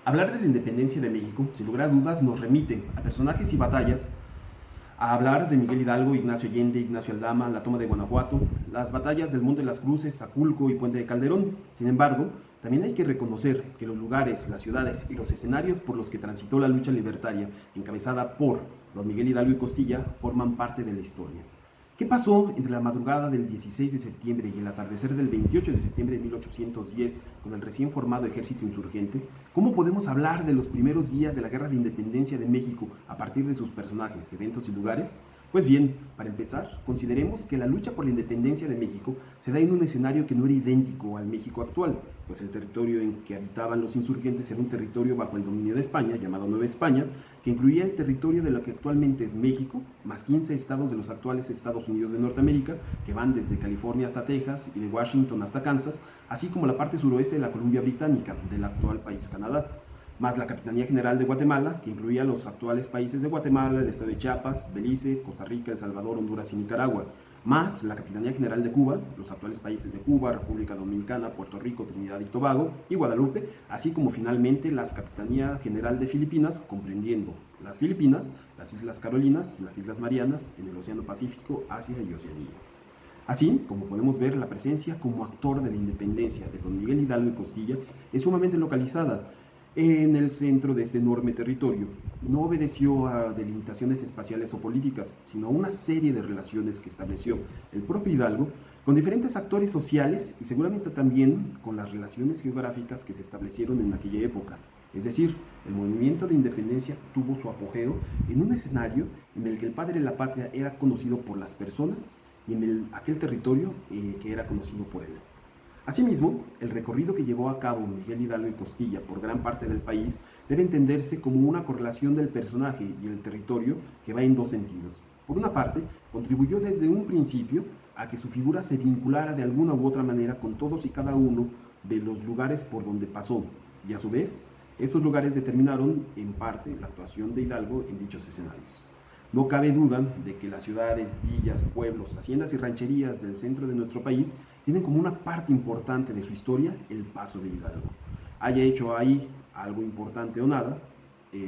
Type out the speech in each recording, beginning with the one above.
Hablar de la independencia de México, sin lugar a dudas, nos remite a personajes y batallas, a hablar de Miguel Hidalgo, Ignacio Allende, Ignacio Aldama, la toma de Guanajuato, las batallas del Monte de las Cruces, Aculco y Puente de Calderón. Sin embargo, también hay que reconocer que los lugares, las ciudades y los escenarios por los que transitó la lucha libertaria, encabezada por los Miguel Hidalgo y Costilla, forman parte de la historia. ¿Qué pasó entre la madrugada del 16 de septiembre y el atardecer del 28 de septiembre de 1810 con el recién formado ejército insurgente? ¿Cómo podemos hablar de los primeros días de la Guerra de Independencia de México a partir de sus personajes, eventos y lugares? Pues bien, para empezar, consideremos que la lucha por la independencia de México se da en un escenario que no era idéntico al México actual, pues el territorio en que habitaban los insurgentes era un territorio bajo el dominio de España, llamado Nueva España, que incluía el territorio de lo que actualmente es México, más 15 estados de los actuales Estados Unidos de Norteamérica, que van desde California hasta Texas y de Washington hasta Kansas, así como la parte suroeste de la Columbia Británica, del actual país Canadá, más la Capitanía General de Guatemala, que incluía los actuales países de Guatemala, el estado de Chiapas, Belice, Costa Rica, El Salvador, Honduras y Nicaragua, más la Capitanía General de Cuba, los actuales países de Cuba, República Dominicana, Puerto Rico, Trinidad y Tobago y Guadalupe, así como finalmente la Capitanía General de Filipinas, comprendiendo las Filipinas, las Islas Carolinas, las Islas Marianas, en el Océano Pacífico, Asia y Oceanía. Así, como podemos ver, la presencia como actor de la independencia de don Miguel Hidalgo y Costilla es sumamente localizada en el centro de este enorme territorio y no obedeció a delimitaciones espaciales o políticas, sino a una serie de relaciones que estableció el propio Hidalgo con diferentes actores sociales y seguramente también con las relaciones geográficas que se establecieron en aquella época. Es decir, el movimiento de independencia tuvo su apogeo en un escenario en el que el padre de la patria era conocido por las personas y en aquel territorio que era conocido por él. Asimismo, el recorrido que llevó a cabo Miguel Hidalgo y Costilla por gran parte del país debe entenderse como una correlación del personaje y el territorio que va en dos sentidos. Por una parte, contribuyó desde un principio a que su figura se vinculara de alguna u otra manera con todos y cada uno de los lugares por donde pasó, y a su vez, estos lugares determinaron en parte la actuación de Hidalgo en dichos escenarios. No cabe duda de que las ciudades, villas, pueblos, haciendas y rancherías del centro de nuestro país tienen como una parte importante de su historia el paso de Hidalgo. Haya hecho ahí algo importante o nada,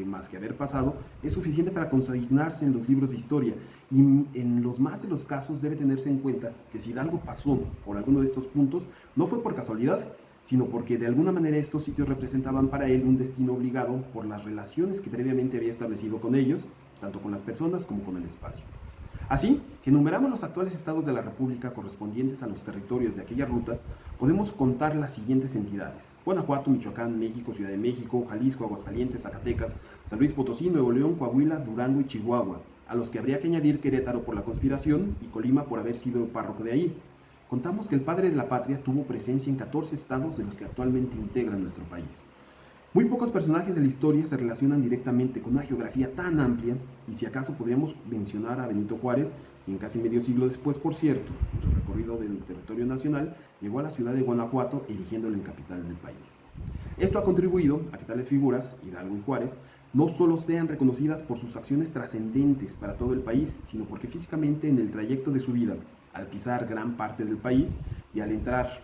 más que haber pasado, es suficiente para consignarse en los libros de historia y en los más de los casos debe tenerse en cuenta que si Hidalgo pasó por alguno de estos puntos, no fue por casualidad, sino porque de alguna manera estos sitios representaban para él un destino obligado por las relaciones que previamente había establecido con ellos, tanto con las personas como con el espacio. Así, si enumeramos los actuales estados de la República correspondientes a los territorios de aquella ruta, podemos contar las siguientes entidades: Guanajuato, Michoacán, México, Ciudad de México, Jalisco, Aguascalientes, Zacatecas, San Luis Potosí, Nuevo León, Coahuila, Durango y Chihuahua, a los que habría que añadir Querétaro por la conspiración y Colima por haber sido párroco de ahí. Contamos que el padre de la patria tuvo presencia en 14 estados de los que actualmente integran nuestro país. Muy pocos personajes de la historia se relacionan directamente con una geografía tan amplia, y si acaso podríamos mencionar a Benito Juárez, quien casi medio siglo después, por cierto, en su recorrido del territorio nacional, llegó a la ciudad de Guanajuato, erigiéndolo en capital del país. Esto ha contribuido a que tales figuras, Hidalgo y Juárez, no solo sean reconocidas por sus acciones trascendentes para todo el país, sino porque físicamente en el trayecto de su vida, al pisar gran parte del país y al entrar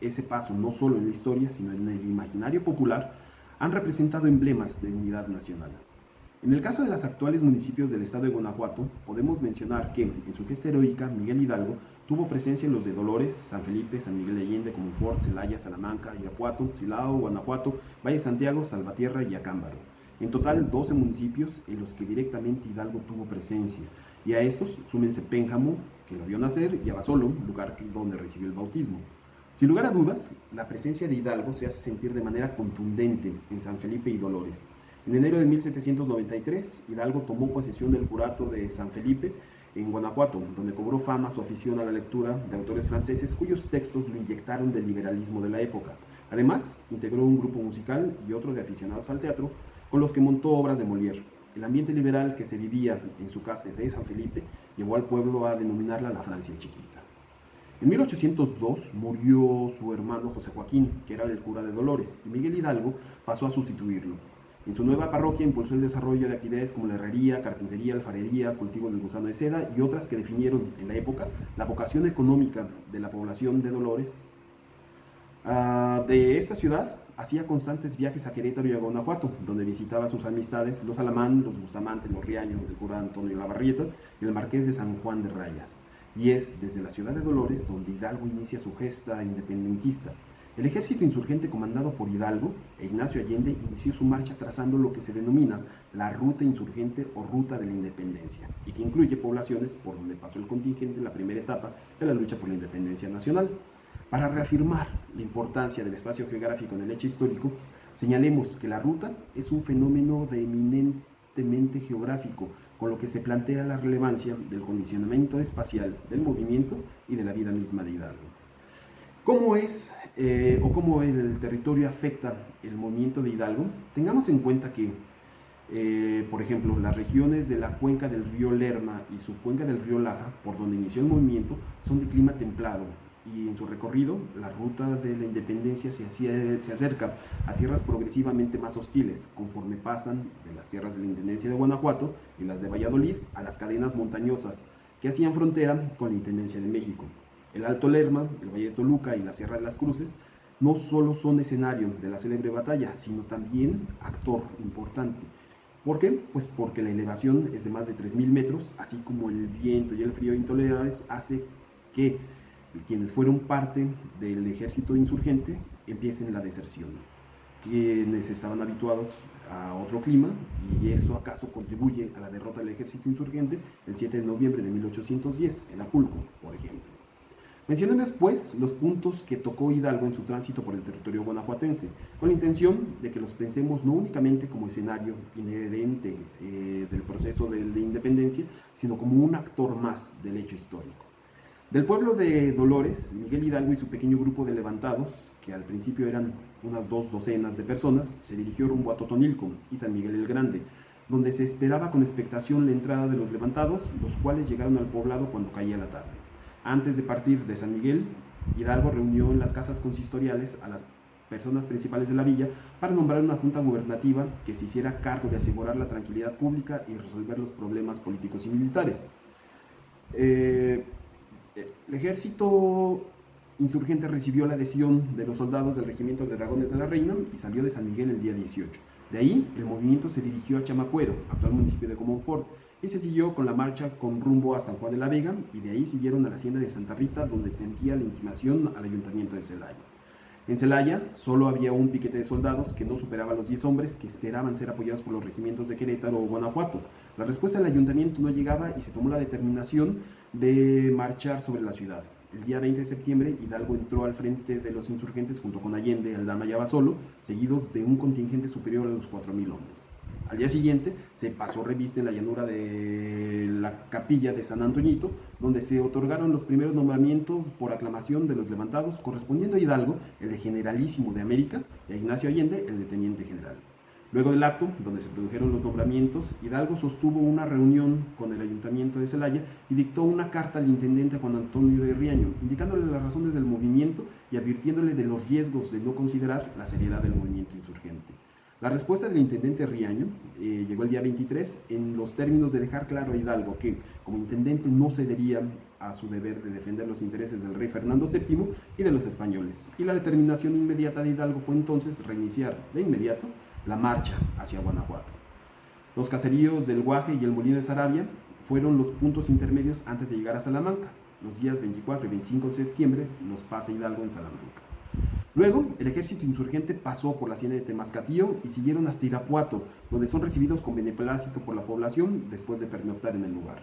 ese paso no solo en la historia, sino en el imaginario popular, han representado emblemas de unidad nacional. En el caso de los actuales municipios del estado de Guanajuato, podemos mencionar que, en su gesta heroica, Miguel Hidalgo tuvo presencia en los de Dolores, San Felipe, San Miguel de Allende, Comonfort, Celaya, Salamanca, Irapuato, Silao, Guanajuato, Valle Santiago, Salvatierra y Acámbaro. En total, 12 municipios en los que directamente Hidalgo tuvo presencia, y a estos súmense Pénjamo, que lo vio nacer, y Abasolo, lugar donde recibió el bautismo. Sin lugar a dudas, la presencia de Hidalgo se hace sentir de manera contundente en San Felipe y Dolores. En enero de 1793, Hidalgo tomó posesión del curato de San Felipe en Guanajuato, donde cobró fama su afición a la lectura de autores franceses cuyos textos lo inyectaron del liberalismo de la época. Además, integró un grupo musical y otro de aficionados al teatro, con los que montó obras de Molière. El ambiente liberal que se vivía en su casa de San Felipe llevó al pueblo a denominarla la Francia chiquita. En 1802 murió su hermano José Joaquín, que era el cura de Dolores, y Miguel Hidalgo pasó a sustituirlo. En su nueva parroquia impulsó el desarrollo de actividades como la herrería, carpintería, alfarería, cultivo del gusano de seda y otras que definieron en la época la vocación económica de la población de Dolores, de esta ciudad, hacía constantes viajes a Querétaro y a Guanajuato, donde visitaba a sus amistades, los Alamán, los Bustamante, los Riaño, el cura Antonio Lavarrieta y el marqués de San Juan de Rayas. Y es desde la ciudad de Dolores donde Hidalgo inicia su gesta independentista. El ejército insurgente comandado por Hidalgo e Ignacio Allende inició su marcha trazando lo que se denomina la ruta insurgente o ruta de la independencia, y que incluye poblaciones por donde pasó el contingente en la primera etapa de la lucha por la independencia nacional. Para reafirmar la importancia del espacio geográfico en el hecho histórico, señalemos que la ruta es un fenómeno de eminentemente geográfico, con lo que se plantea la relevancia del condicionamiento espacial del movimiento y de la vida misma de Hidalgo. ¿Cómo es o cómo el territorio afecta el movimiento de Hidalgo? Tengamos en cuenta que, por ejemplo, las regiones de la cuenca del río Lerma y su cuenca del río Laja, por donde inició el movimiento, son de clima templado, y en su recorrido la ruta de la independencia se acerca a tierras progresivamente más hostiles, conforme pasan de las tierras de la Intendencia de Guanajuato y las de Valladolid a las cadenas montañosas que hacían frontera con la Intendencia de México. El Alto Lerma, el Valle de Toluca y la Sierra de las Cruces no solo son escenario de la célebre batalla, sino también actor importante. ¿Por qué? Pues porque la elevación es de más de 3.000 metros, así como el viento y el frío intolerables hace que quienes fueron parte del ejército insurgente empiecen la deserción. Quienes estaban habituados a otro clima, y eso acaso contribuye a la derrota del ejército insurgente el 7 de noviembre de 1810 en Aculco, por ejemplo. Mencionemos pues los puntos que tocó Hidalgo en su tránsito por el territorio guanajuatense, con la intención de que los pensemos no únicamente como escenario inherente del proceso de independencia, sino como un actor más del hecho histórico. Del pueblo de Dolores, Miguel Hidalgo y su pequeño grupo de levantados, que al principio eran unas 2 docenas de personas, se dirigió rumbo a Totonilco y San Miguel el Grande, donde se esperaba con expectación la entrada de los levantados, los cuales llegaron al poblado cuando caía la tarde. Antes de partir de San Miguel, Hidalgo reunió en las casas consistoriales a las personas principales de la villa para nombrar una junta gubernativa que se hiciera cargo de asegurar la tranquilidad pública y resolver los problemas políticos y militares. El ejército insurgente recibió la adhesión de los soldados del regimiento de Dragones de la Reina y salió de San Miguel el día 18. De ahí, el movimiento se dirigió a Chamacuero, actual municipio de Comonfort, y se siguió con la marcha con rumbo a San Juan de la Vega, y de ahí siguieron a la hacienda de Santa Rita, donde se envía la intimación al ayuntamiento de Celaya. En Celaya solo había un piquete de soldados que no superaba los 10 hombres que esperaban ser apoyados por los regimientos de Querétaro o Guanajuato. La respuesta del ayuntamiento no llegaba y se tomó la determinación de marchar sobre la ciudad. El día 20 de septiembre, Hidalgo entró al frente de los insurgentes junto con Allende, Aldama y Abasolo, seguidos de un contingente superior a los 4.000 hombres. Al día siguiente se pasó revista en la llanura de la capilla de San Antoñito, donde se otorgaron los primeros nombramientos por aclamación de los levantados, correspondiendo a Hidalgo el de generalísimo de América y a Ignacio Allende el de teniente general. Luego del acto, donde se produjeron los nombramientos, Hidalgo sostuvo una reunión con el ayuntamiento de Celaya y dictó una carta al intendente Juan Antonio de Riaño, indicándole las razones del movimiento y advirtiéndole de los riesgos de no considerar la seriedad del movimiento insurgente. La respuesta del intendente Riaño llegó el día 23 en los términos de dejar claro a Hidalgo que, como intendente, no cedería a su deber de defender los intereses del rey Fernando VII y de los españoles. Y la determinación inmediata de Hidalgo fue entonces reiniciar de inmediato la marcha hacia Guanajuato. Los caseríos del Guaje y el Molino de Saravia fueron los puntos intermedios antes de llegar a Salamanca. Los días 24 y 25 de septiembre los pasa Hidalgo en Salamanca. Luego, el ejército insurgente pasó por la hacienda de Temascatío y siguieron hasta Irapuato, donde son recibidos con beneplácito por la población después de pernoctar en el lugar.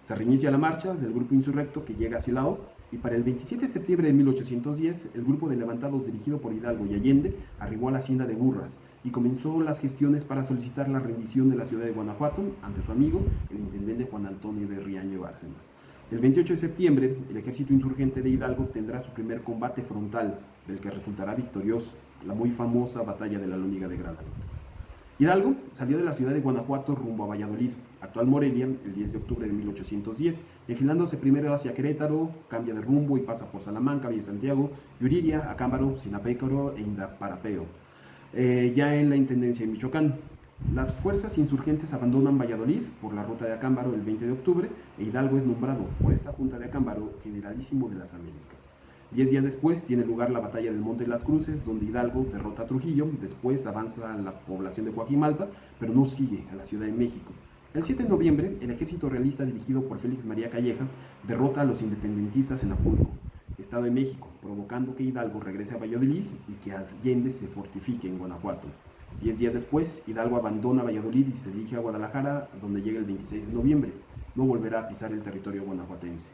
Se reinicia la marcha del grupo insurrecto que llega a Silao, y para el 27 de septiembre de 1810, el grupo de levantados dirigido por Hidalgo y Allende arribó a la hacienda de Burras y comenzó las gestiones para solicitar la rendición de la ciudad de Guanajuato ante su amigo, el intendente Juan Antonio de Riaño Bárcenas. El 28 de septiembre, el ejército insurgente de Hidalgo tendrá su primer combate frontal, del que resultará victorioso, la muy famosa batalla de la Lóniga de Granaditas. Hidalgo salió de la ciudad de Guanajuato rumbo a Valladolid, actual Morelia, el 10 de octubre de 1810, enfilándose primero hacia Querétaro, cambia de rumbo y pasa por Salamanca, Villa Santiago, Yuriria, Acámbaro, Sinapécaro e Indaparapeo, ya en la Intendencia de Michoacán. Las fuerzas insurgentes abandonan Valladolid por la ruta de Acámbaro el 20 de octubre e Hidalgo es nombrado por esta junta de Acámbaro generalísimo de las Américas. 10 días después tiene lugar la batalla del Monte de las Cruces, donde Hidalgo derrota a Trujillo, después avanza a la población de Coajimalpa, pero no sigue a la Ciudad de México. El 7 de noviembre, el ejército realista dirigido por Félix María Calleja derrota a los independentistas en Apulco, Estado de México, provocando que Hidalgo regrese a Valladolid y que Allende se fortifique en Guanajuato. 10 días después, Hidalgo abandona Valladolid y se dirige a Guadalajara, donde llega el 26 de noviembre. No volverá a pisar el territorio guanajuatense.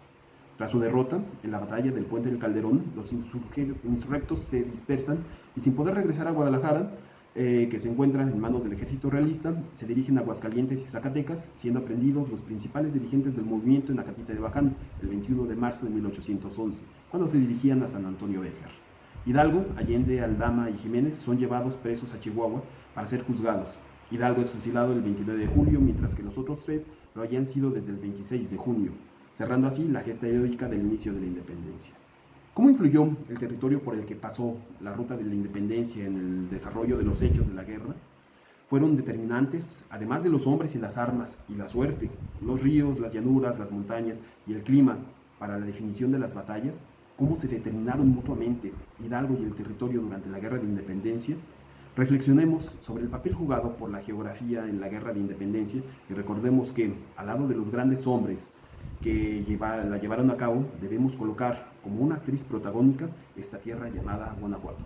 Tras su derrota, en la batalla del Puente del Calderón, los insurrectos se dispersan y sin poder regresar a Guadalajara, que se encuentra en manos del ejército realista, se dirigen a Aguascalientes y Zacatecas, siendo aprendidos los principales dirigentes del movimiento en Acatita de Baján, el 21 de marzo de 1811, cuando se dirigían a San Antonio Béjar. Hidalgo, Allende, Aldama y Jiménez son llevados presos a Chihuahua para ser juzgados. Hidalgo es fusilado el 29 de julio, mientras que los otros tres lo habían sido desde el 26 de junio, cerrando así la gesta heroica del inicio de la independencia. ¿Cómo influyó el territorio por el que pasó la ruta de la independencia en el desarrollo de los hechos de la guerra? Fueron determinantes, además de los hombres y las armas y la suerte, los ríos, las llanuras, las montañas y el clima para la definición de las batallas. ¿Cómo se determinaron mutuamente Hidalgo y el territorio durante la guerra de independencia? Reflexionemos sobre el papel jugado por la geografía en la guerra de independencia y recordemos que, al lado de los grandes hombres que la llevaron a cabo, debemos colocar como una actriz protagónica esta tierra llamada Guanajuato.